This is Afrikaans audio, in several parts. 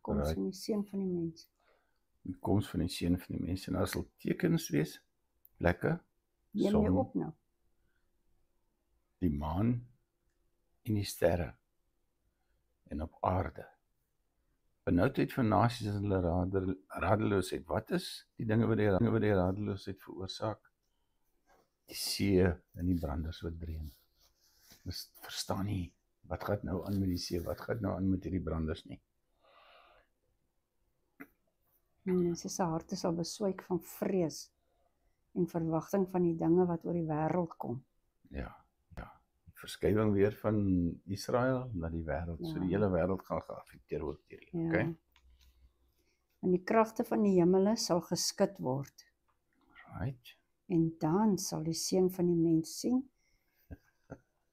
koms van die seun van die mens. Die koms van die seun van die mens, en daar sal tekens wees, plekke, Neem jy son, op nou? die maan en die sterre, en op aarde. Benoudheid van nasies en hulle radeloosheid. Wat is die dinge wat die radeloosheid veroorsaak? Die see en die branders wat dreun. Ons verstaan nie, wat gaan nou aan met die see, wat gaan nou aan met hierdie branders nie. Mense se harte sal beswyk van vrees en verwagting van die dinge wat oor die wêreld kom. Ja. Verskywing weer van Israel na die wêreld, so die hele wêreld gaan geaffekteer word hierdie, okay? En die kragte van die hemele sal geskud word. Right. En dan sal die seun van die mens sien.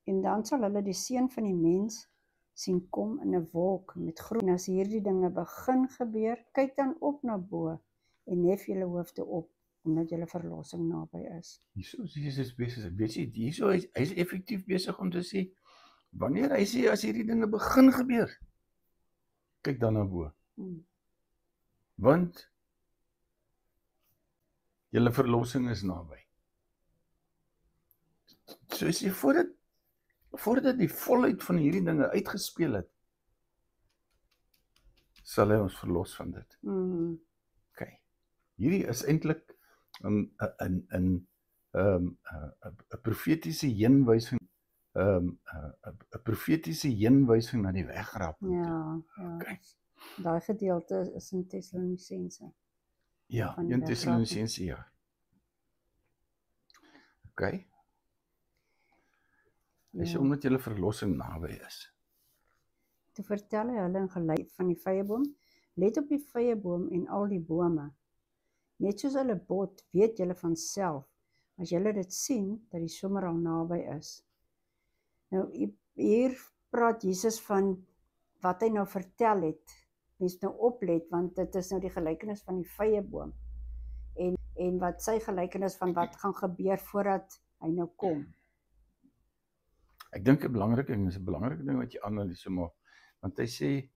En dan sal hulle die seun van die mens sien kom in 'n wolk met groen. En as hierdie dinge begin gebeur, kyk dan op na bo en hef julle hoofde op, omdat julle verlossing naby is. Hierso is Jesus besig, weet jy, hierso hy is effektief besig om te sê, wanneer hy sê, as hierdie dinge begin gebeur, kyk dan na bo. Want julle verlossing is naby. So as jy voordat die volheid van hierdie dinge uitgespeel het, sal hy ons verlos van dit. Okay. Hierdie is eintlik 'n profetiese heenwysing, 'n profetiese heenwysing na die wegrap. Ja. Okay. Daai gedeelte is in Tessalonisense. Ja, in Tessalonisense, ja. Okay. Hy sê omdat julle verlossing naby is. Toe vertel hy hulle in gelyk van die vyeboom, let op die vyeboom en al die bome. Net soos hulle bot, weet julle van self, as julle dit sien, dat die somer al naby is. Nou, hier praat Jesus van wat hy nou vertel het. Mens nou oplet, want dit is nou die gelykenis van die vyeboom. En wat sy gelykenis van wat gaan gebeur voordat hy nou kom. Ek dink 'n belangrike ding wat jy aanaliseer maak, want hy sê,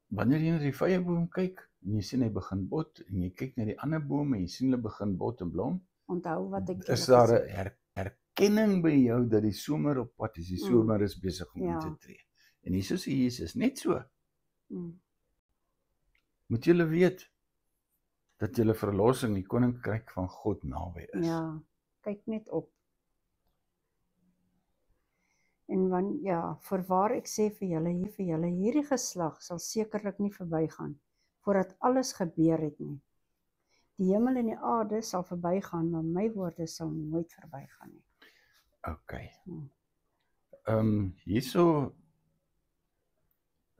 wanneer jy na die vyeboom kyk, en jy sien hy begin bot, en jy kyk na die ander bome, en jy sien hulle begin bot en blom, onthou wat ek is daar 'n herkenning by jou, dat die somer op pad is, die somer is besig om in te tree. En hier sê Jesus, net so. Moet julle weet, dat julle verlossing, die koninkryk van God naby is. Ja, kyk net op. En voorwaar ek sê vir julle, hierdie geslag sal sekerlik nie verbygaan, voordat alles gebeur het nie. Die hemel en die aarde sal verbygaan, maar my woorde sal nooit verbygaan nie. Okay. Hierso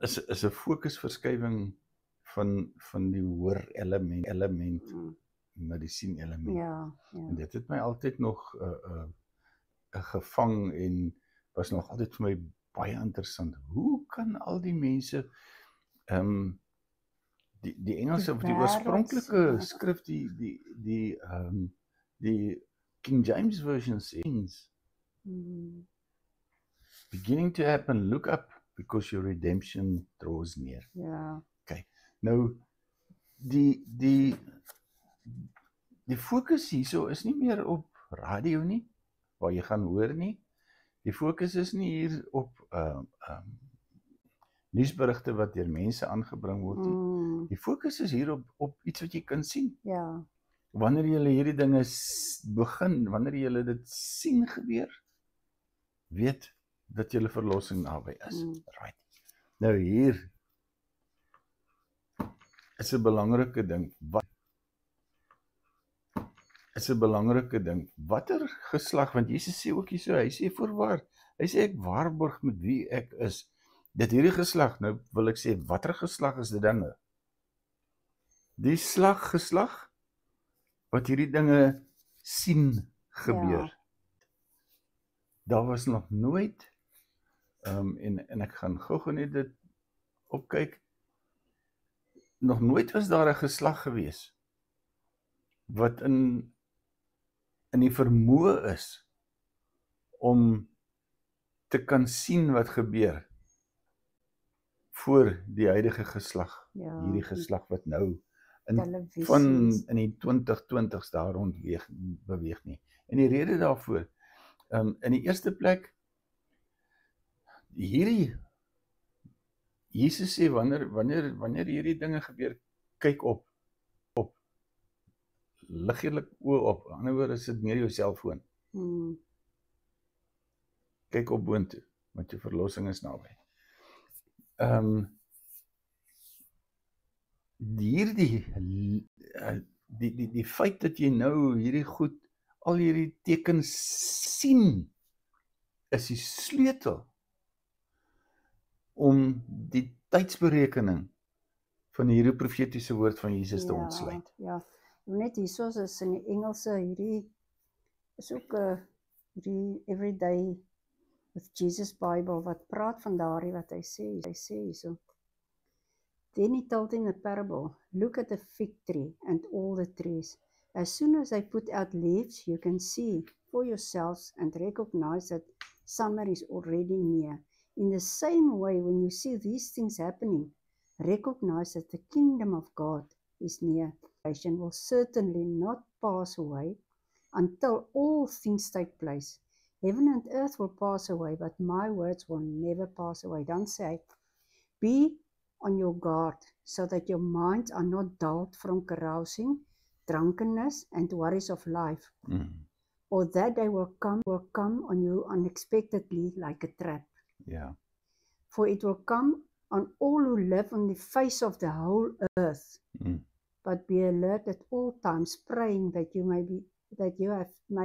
is 'n fokusverskywing van die hoor element na die sien element. Ja. En dit het my altyd nog gevang en was nog altyd vir my baie interessant. Hoe kan al die mense die Engelse of die oorspronklike skrif, die King James version sings, beginning to happen, look up, because your redemption draws near. Ja. Okay. Nou, die fokus hierso is nie meer op radio nie, waar jy gaan hoor nie. Die fokus is nie hier op nuusberigte wat deur mense aangebring word nie. Die fokus is hier op iets wat jy kan sien. Ja. Wanneer jy hierdie dinge begin, wanneer jy dit sien gebeur, weet dat jy verlossing naby is. Right. Nou hier is 'n belangrike ding. Watter geslag, want Jesus sê ook hierso, hy sê voorwaar, hy sê ek waarborg met wie ek is. Dit hierdie geslag, nou wil ek sê, watter geslag is dit dan? Die geslag wat hierdie dinge sien gebeur. Ja. Daar was nog nooit, en ek gaan gou net dit opkyk, nog nooit was daar 'n geslag gewees wat in die vermoë is om te kan sien wat gebeur voor die huidige geslag, Ja, hierdie geslag wat nou in televisies. in die 2020s daar rond beweeg nie. En die rede daarvoor, in die eerste plek, Jesus sê, wanneer hierdie dinge gebeur, kyk op, lig jou oë op, aan die ander woorde is dit meer jou selfoon, kyk op boontoe, want jou verlossing is naby. Die feit dat jy nou hierdie goed, al hierdie tekens sien, is die sleutel om die tydsberekening van hierdie profetiese woord van Jesus te ontsluit. Ja, net hierso is in die Engelse hierdie is ook hierdie Everyday with Jesus Bible wat praat van daardie wat hy sê hierso. Then he told in a parable, look at the fig tree and all the trees. As soon as they put out leaves, you can see for yourselves and recognize that summer is already near. In the same way, when you see these things happening, recognize that the kingdom of God is near. And will certainly not pass away until all things take place. Heaven and earth will pass away, but my words will never pass away. Dan sê hy, be on your guard, so that your minds are not dulled from carousing, drunkenness, and worries of life, or that they will come on you unexpectedly like a trap. Yeah. For it will come on all who live on the face of the whole earth. But be alert at all times, praying that you may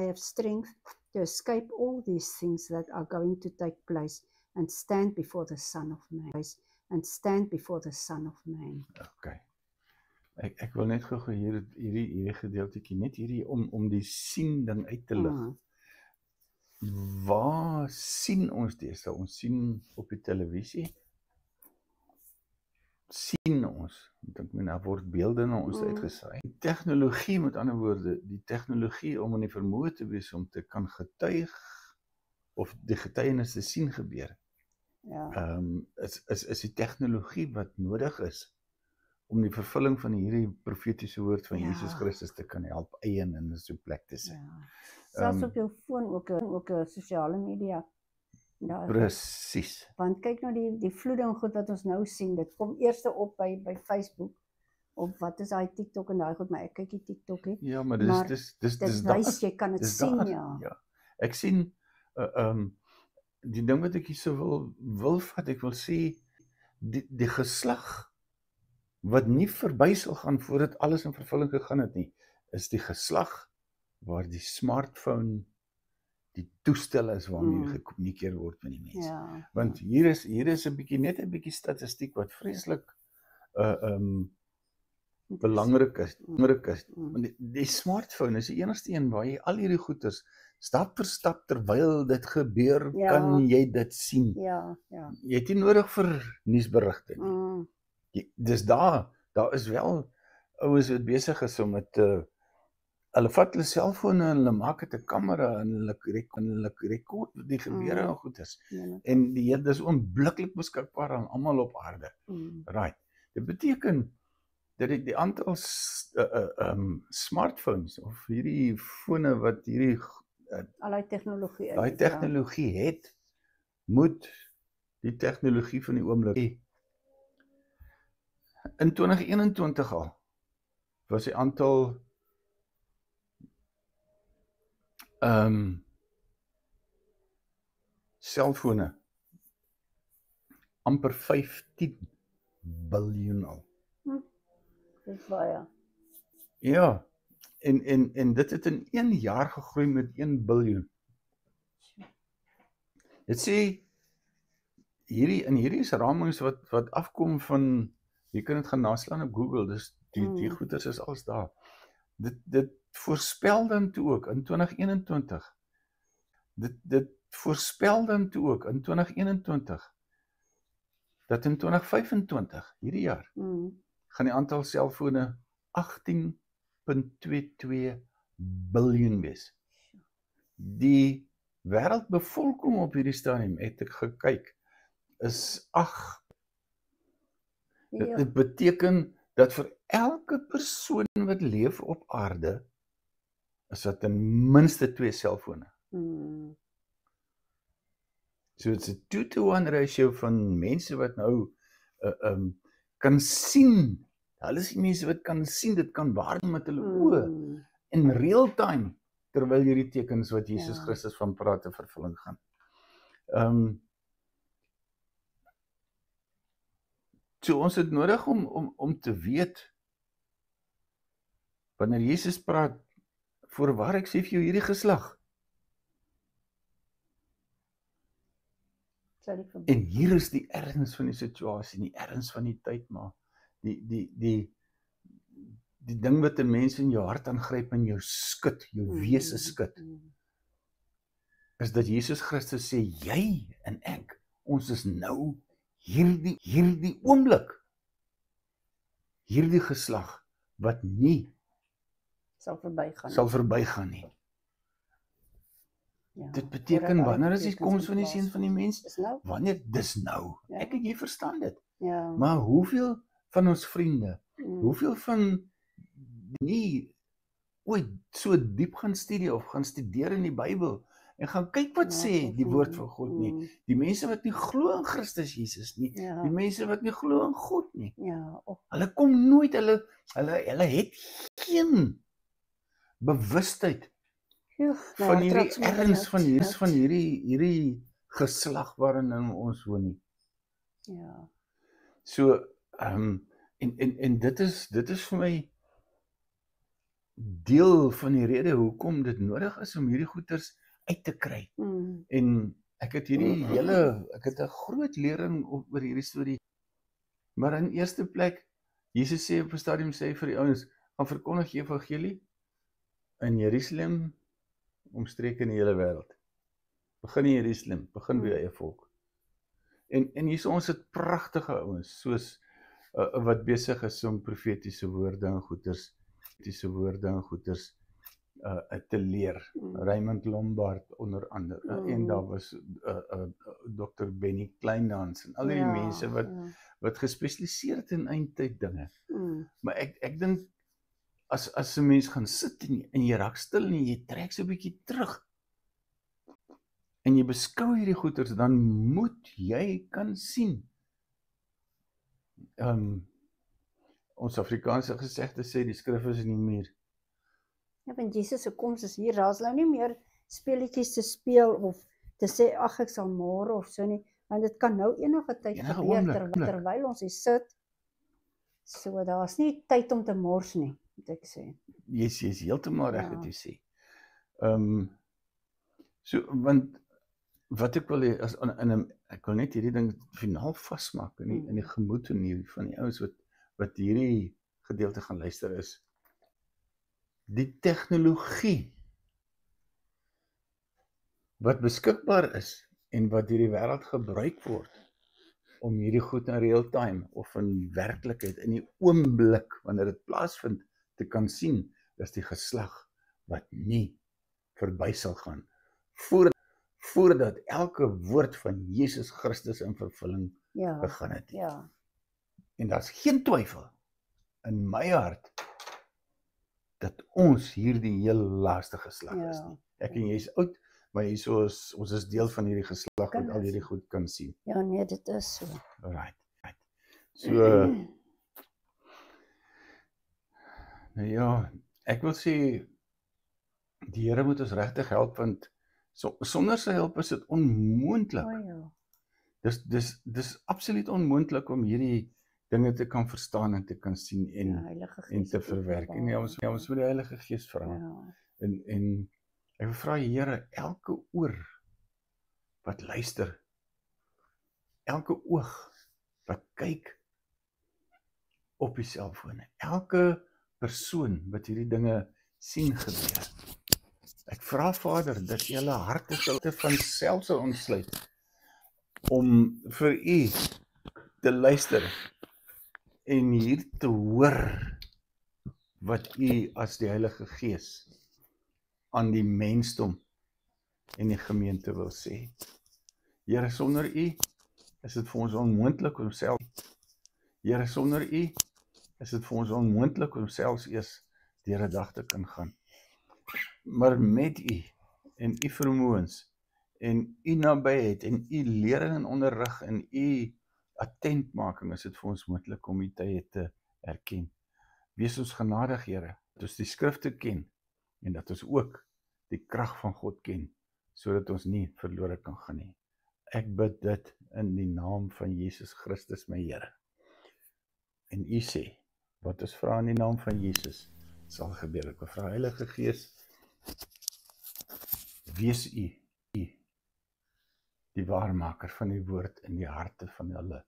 have strength to escape all these things that are going to take place and stand before the Son of Man. Okay. Ek wil net gou hierdie gedeeltjie, net hierdie om die sien ding uit te lig. Waar sien ons deesdae? Ons sien op die televisie, sien ons, ek meen, daar word beelde na ons uitgesaai. Die tegnologie, met ander woorde, die tegnologie om in die vermoë te wees om te kan getuig of die getuienis te sien gebeur. Is die tegnologie wat nodig is om die vervulling van hierdie profetiese woord van Jesus Christus te kan help eien in so 'n plek te sit. Selfs op jou foon ook 'n sosiale media. Presies. Want kyk nou die vloeding goed wat ons nou sien, dit kom eers op by Facebook, of wat is daai TikTok en daai goed, maar ek kyk die TikTok nie. Ja, maar dis wys, jy kan dit sien, ja. Ek sien, die ding wat ek hier so wil vat, ek wil sê, die geslag wat nie verby sal gaan voordat alles in vervulling gegaan het nie, is die geslag waar die smartphone die toestel is waarmee gekommunikeer word met die mense. Want hier is net 'n bietjie statistiek wat vreeslik belangrik is. Want die smartphone is die enigste een waar jy al hierdie goeders stap vir stap terwyl dit gebeur, kan jy dit sien. Jy het nie nodig vir nuusberigte nie. Dis daar is wel ouens wat besig is om met hulle vat hulle selfone en hulle maak dit 'n kamera en hulle rekord die gebeure en goed is. En dit is onmiddellik beskikbaar aan almal op aarde. Right. Dit beteken dat die aantal smartphones of hierdie fone wat hierdie tegnologie het, moet die tegnologie van die oomblik hê. In 2021 al was die aantal selfone amper 15 biljoen al. Dis baie. Ja, en dit het in 1 jaar gegroei met 1 biljoen. Dit sê hierdie is ramings wat afkom van, jy kan dit gaan naslaan op Google, dis die goeders is alles daar. Dit voorspel dan toe ook in 2021. Dit voorspel dan toe ook in 2021 dat in 2025, hierdie jaar, gaan die aantal selfone 18.22 biljoen wees. Die wêreldbevolking op hierdie stadium, het ek gekyk, is Ja. Dit beteken dat vir elke persoon wat leef op aarde, is dat ten minste 2 selfone. So it's a 2-to-1 ratio van mense wat nou kan sien. Hulle is die mense wat kan sien, dit kan waarneem met hulle oë in real time, terwyl hierdie tekens wat Jesus Christus van praat te vervulling gaan. So ons het nodig om te weet, wanneer Jesus praat, voorwaar ek sê vir jou hierdie geslag. En hier is die erns van die situasie, die erns van die tyd, maar die ding wat 'n mens in jou hart aangryp en jou skud, jou wese skud, is dat Jesus Christus sê, jy en ek, ons is nou hierdie oomblik, hierdie geslag, wat nie sal verbygaan nie. Ja, dit beteken, wanneer is die koms van die seun van die mens? Wanneer? Dis nou. Ja. Ek en jy verstaan dit. Ja. Maar hoeveel van ons vriende, hoeveel van nie ooit so diep gaan studie of gaan studeer in die Bybel en gaan kyk wat sê die woord van God nie. Die mense wat nie glo in Christus Jesus nie, die mense wat nie glo in God nie. Hulle kom nooit, hulle het geen bewustheid van hierdie erns van hierdie geslag waarin ons woon nie. Ja. So, en dit is vir my deel van die rede hoekom dit nodig is om hierdie goeters uit te kry. En ek het 'n groot lering oor hierdie storie. Maar in eerste plek, Jesus sê op 'n stadium vir die ouens, gaan verkondig die evangelie in Jerusalem, omstreek in die hele wêreld. Begin in Jerusalem, begin by jou eie volk. En hier is ons het pragtige ouens, soos wat besig is om profetiese woorde en goeters te leer. Raymond Lombard onder andere, en daar was Dr. Benny Kleindans, en al die mense wat gespesialiseer het in eindtyd dinge. Maar ek dink, as 'n mens gaan sit en jy raak stil en jy trek so 'n bietjie terug, en jy beskou hierdie goeters, dan moet jy kan sien. Ons Afrikaanse gesegde sê, die skrif is in die muur. Ja, want Jesus se koms is hier, daar's nou nie meer speletjies te speel of te sê, ag ek sal môre of so nie, want dit kan nou enige tyd gebeur, terwyl ons hier sit. So daar's nie tyd om te mors nie, moet ek sê. Jy's heeltemal reg wat jy sê. So, want wat ek wil hê, ek wil net hierdie ding finaal vasmaak in die gemoed van die ouens wat hierdie gedeelte gaan luister is. Die tegnologie wat beskikbaar is en wat hierdie wêreld gebruik word om hierdie goed in real time of in werklikheid in die oomblik wanneer dit plaasvind te kan sien, is die geslag wat nie verby sal gaan voordat elke woord van Jesus Christus in vervulling begin het. Ja. En daar's geen twyfel in my hart dat ons hierdie heel laaste geslag is nie. Ek en jy is oud, maar ons is deel van hierdie geslag wat al hierdie goed kan sien. Ja, nee, dit is so. Right. So, nou ja, ek wil sê, die Here moet ons regtig help, want sonder sy hulp is dit onmoontlik. Dis absoluut onmoontlik om hierdie dinge te kan verstaan en te kan sien en te verwerk. En ons moet die Heilige Gees vra. En ek vra die Here, elke oor wat luister, elke oog wat kyk op die selfone, elke persoon wat hierdie dinge sien gebeur. Ek vra Vader, dat jy hulle harte van self sal ontsluit, om vir u te luister, en hier te hoor, wat u as die Heilige Gees aan die mensdom en die gemeente wil sê. Here, sonder u is dit vir ons onmoontlik om self. Here, sonder U is dit vir ons onmoontlik om selfs eers deur 'n dag te kan gaan. Maar met U en U vermoëns en U nabyheid en U lering en onderrig en U attentmaking is dit vir ons moontlik om U tye te erken. Wees ons genadig, Here, dat ons die skrifte ken en dat ons ook die krag van God ken, sodat ons nie verlore kan gaan nie. Ek bid dit in die naam van Jesus Christus, my Here. En U sê, wat ons vra in die naam van Jesus, sal gebeur. Ek vra Heilige Gees, wees U, die waarmaker van die woord in die harte van hulle,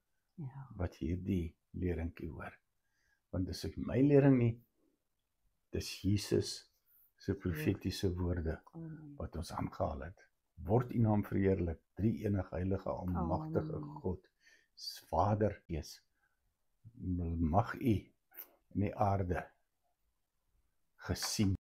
wat hierdie leringkie hoor. Want dis ek my lering nie, dis Jesus se profetiese woorde, wat ons aangehaal het. Word U naam verheerlik, drie enige heilige, almagtige God, Vader, Gees, mag U in die aarde gesien